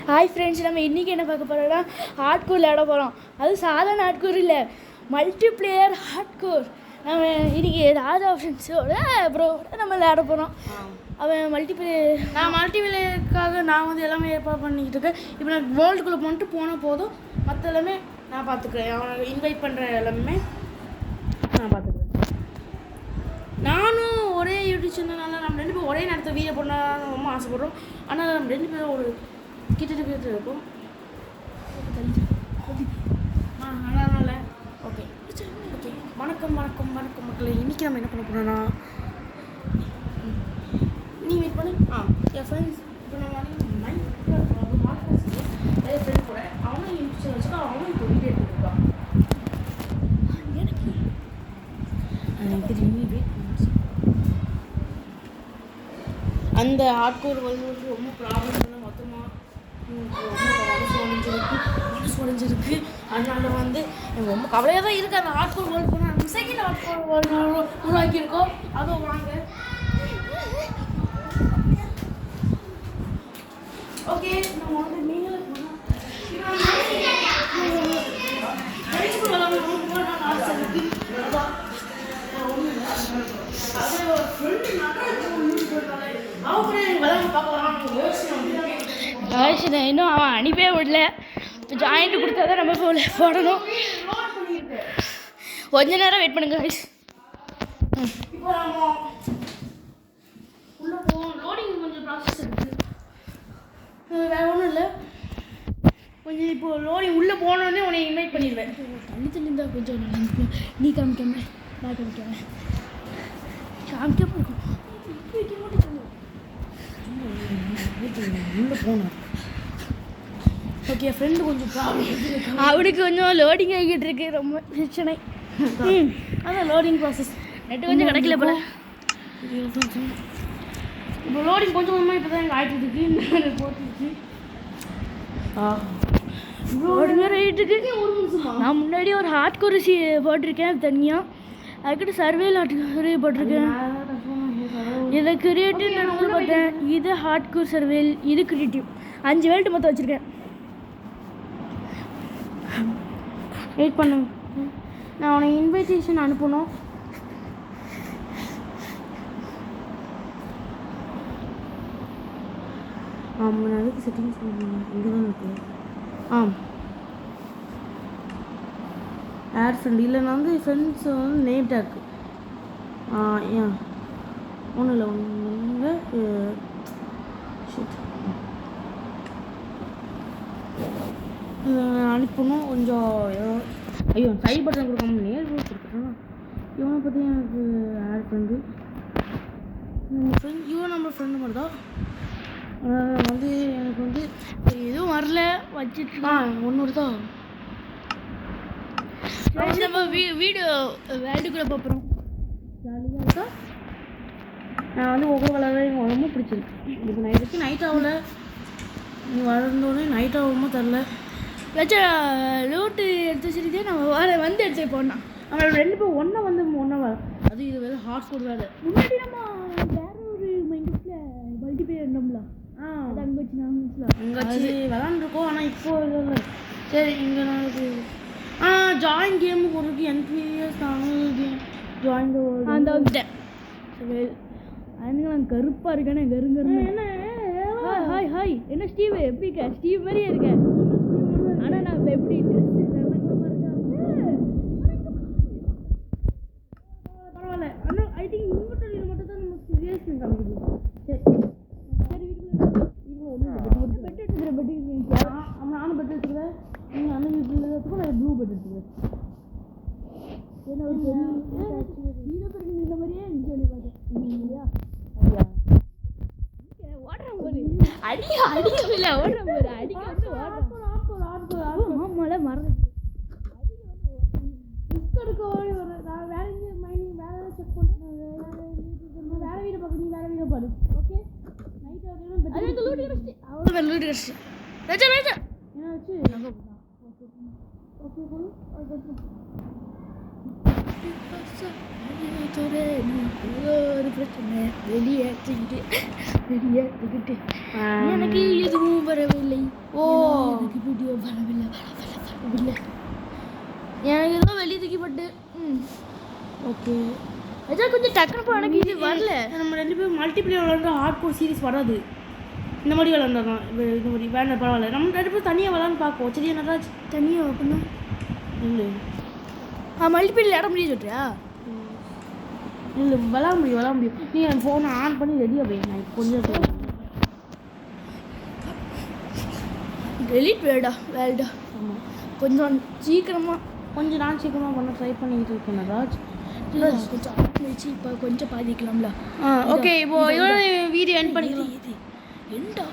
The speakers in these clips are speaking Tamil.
ஹாய் ஃப்ரெண்ட்ஸ், நம்ம இன்றைக்கி என்ன பார்க்க போகிறோம்னா ஹார்ட்கோர் விளையாட போகிறோம். அது சாதாரண ஹார்ட்கோர் இல்லை, மல்டிப்ளேயர் ஹார்ட்கோர். நம்ம இன்றைக்கி ராஜா ஃப்ரெண்ட்ஸோட ப்ரோட நம்ம விளையாட போகிறோம். அவன் மல்டிப்ளேயருக்காக நான் வந்து எல்லாமே ஏற்பாடு பண்ணிக்கிட்டு இருக்கேன். இப்போ நான் வேர்ல்டுக்குள்ளே மட்டும் போனால் போதும், மற்ற எல்லாமே நான் பார்த்துக்கிறேன். அவனை இன்வைட் பண்ணுற எல்லாமே நான் பார்த்துக்கிறேன். நானும் ஒரே யூடியூப் சேனல்னால நம்ம 2 பேரும் ஒரே நேரத்தில் வீடியோ பண்ணால் ரொம்ப ஆசைப்படுறோம். ஆனால் நம்ம 2 பேரும் ஒரு கிட்ட இருக்கும். அதனால் ஓகே ஓகே வணக்கம் மக்களே. இன்றைக்கி நம்ம என்ன பண்ண போகிறோன்னா, நீ வெயிட் பண்ணு. என் ஃப்ரெண்ட்ஸ் இப்போ நம்ம நிறைய ஃப்ரெண்ட் கூட அவனும் யூடியூப் வச்சுக்கோ, அவனும் இப்போ வீடியோ எடுத்துருக்கான். அந்த ஹார்ட்கோர் வந்து ரொம்ப ப்ராப்ளம் இல்லை. மொத்தமாக மனசு உடஞ்சிருக்கு. அதனால வந்து எனக்கு ரொம்ப கவலையாக தான் இருக்குது. அந்த ஹார்ட்கோர் வேர்ல்டு போனால் நம்ம செகண்ட் ஹார்ட்கோர் வேர்ல்டு உருவாக்கியிருக்கோம். அதுவும் வாங்க. ஓகே, நம்ம வந்து நீங்களே இன்னும் அவன் அனுப்பவே விடல. இப்போ ஜாயிண்ட் கொடுத்தா தான் நம்ம போடணும். கொஞ்ச நேரம் வெயிட் பண்ணுங்க. இப்போ நம்ம உள்ளே போவோம். லோடிங் கொஞ்சம் ப்ராசஸ் இருக்குது, வேறு ஒன்றும் இல்லை. கொஞ்சம் இப்போ லோடிங் உள்ளே போனோடனே உன்னை இன்வைட் பண்ணிடுவேன். தள்ளி இருந்தால் கொஞ்சம் நல்லா இருக்கும். நீ காமிக்காம நான் காமிக்காம இருக்கும். உள்ளே போனோம். ஓகே, ஃப்ரெண்டு கொஞ்சம் அவனுக்கு கொஞ்சம் லோடிங் ஆகிட்டு இருக்கு, ரொம்ப பிரச்சனை. அதான் லோடிங் ப்ராசஸ். நெட்டு கொஞ்சம் கிடைக்கல போல. இப்போ லோடிங் கொஞ்சம் கொஞ்சமாக இப்போ தான் எனக்கு ஆகிட்டு இருக்கு. போட்டுருச்சு லோடிங் ஆகிட்டு இருக்கு. ஒரு நிமிஷம், நான் முன்னாடி ஒரு ஹார்ட்கோர் போட்டிருக்கேன் தனியாக. அதுக்கிட்ட சர்வேல் ஹார்ட்கோர் போட்டிருக்கேன். இதை கிரியேட்டிவ் நான் பார்த்தேன். இது ஹார்ட்கோர் சர்வேல், இது கிரியேட்டிவ். 5 வேல்ட்டு மொத்தம் வச்சுருக்கேன். வெயிட் பண்ணுங்க, நான் உனக்கு இன்விடேஷன் அனுப்பணும். ஆமாம், அதுக்கு செட்டிங்ஸ் இங்கே தான் இருக்குது. ஆட் ஃப்ரெண்ட் இல்லை, நான் வந்து ஃப்ரெண்ட்ஸ் வந்து நேம் டேக் ஏன் ஒன்றும் இல்லை அனுப்பணும். கொஞ்சம் ஐயோ சை பட்டன் கொடுக்காம நேர் கொடுத்துருக்கேன். இவனை பற்றி எனக்கு ஆட் ஃப்ரெண்டு ஃப்ரெண்ட், இவன் நம்ம ஃப்ரெண்டு மாதிரி தான். வந்து எனக்கு வந்து எதுவும் வரல வச்சுட்டு ஒன்று தான். நம்ம வீடியோ வேல்டுக்குள்ளே பார்க்குறோம். ஜாலியாக இருக்கா. நான் வந்து ஒவ்வொரு கலராக எனக்கு ரொம்ப பிடிச்சிருக்கு. இப்போ நைட் ஆகலை, நீ வளர்ந்தோடனே நைட் ஆகாம தரல வச்சா லோட்டு எடுத்து வச்சுருக்கே. நம்ம வந்து எடுத்து போடணும். நம்ம 2 பேரும் ஒன்றா அது இது வேறு ஹார்ட்கோர் வேறு. முன்னாடி நம்ம வேறு ஒரு மைண்டில் மல்டிப்ளேயர் இருந்தோம்ல, அது அங்கே வச்சு விளாண்டுருக்கோம். ஆனால் இப்போ இல்லை. சரி, இங்கே நான் ஜாயின் கேமு போடுறதுக்கு NPS கேம் ஜாயின் அந்த வந்துட்டேன். சரி, அதுங்க நான் கருப்பாக இருக்கேனே, கருங்கருன்னு. என்ன ஹாய் என்ன ஸ்டீவ், எப்படி இருக்க? ஸ்டீவ் மாதிரியே இருக்கேன். ஆனால் நான் எப்படி ட்ரெஸ்ஸு பரவாயில்ல. ஆனால் ஐ திங்க் இன்வெர்டரியில் மட்டும் தான் நமக்கு ரியாக்ஷன் காமிக்குது. சரி ஒன்றும் பெட் எடுத்துக்கிறேன். நானும் பெட் எடுத்துக்கிறேன். நீங்கள் அண்ணன் வீட்டில் எடுத்துக்கோ, நான் ப்ளூ பெட் எடுத்துக்கிறேன். ஏன்னா இந்த மாதிரியே சொல்லி பார்த்தேன் இல்லையா? ஓடுறேன் போது அடிக்கல ஓடுறேன் போது அடிக்க வந்து ஆமால மறந்துச்சு. எடுக்க ஓடி வர நான் வேற எங்கேயும் மைனிங் வேற ஏதாவது செக் பண்ணுறேன். வேற வீடு பார்க்க, நீ வேற வீடு பாரு. ஓகே, நைட் அது லூட் கிடச்சி அவ்வளோ லூட் கிடச்சி ராஜா என்ன வச்சு ஓகே போகணும். ஒரு பிரச்சனை வெளியேற்றிக்கிட்டு எனக்கு எதுவும் வரவில்லை. ஓ எனக்கு வீடியோ வரவில்லை. எனக்கு ஏதோ வெளியே தூக்கிப்பட்டு. ஓகே அதான் கொஞ்சம் டக்குனு போ. எனக்கு இது வரல. நம்ம 2 பேரும் மல்டிப்ளேயர் விளாண்டா ஹார்ட் கோர் சீரிஸ் வராது. இந்த மாதிரி விளாண்டாதான் இது மாதிரி வேண்டாம் பரவாயில்ல. நம்ம 2 பேரும் தனியாக விளாட்னு பார்ப்போம். சரியா நடராஜ்? தனியாக அப்படின்னா இல்லை மல்டிபிள் இட முடியும் சொல்றியா? இல்லை விளாட முடியும். நீ என் ஃபோனை ஆன் பண்ணி ரெடியாக போய் நான் கொஞ்சம் டெலிட் வேல்டா. ஆமாம் கொஞ்சம் சீக்கிரமாக நான் சீக்கிரமாக பண்ண ட்ரை பண்ணிட்டு இருக்கேன் நடராஜ். கொஞ்சம் வச்சு இப்போ கொஞ்சம் பாதிக்கலாம்ல. ஓகே இப்போ இதோட வீடியோ எண்ட் பண்ணிக்கலாம். இது என்னடா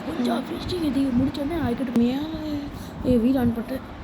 கொஞ்சம் ஃபினிஷிங் இது முடிச்சோடனே அதுக்கிட்ட மேலே வீடு ஆன் பண்ணிட்டு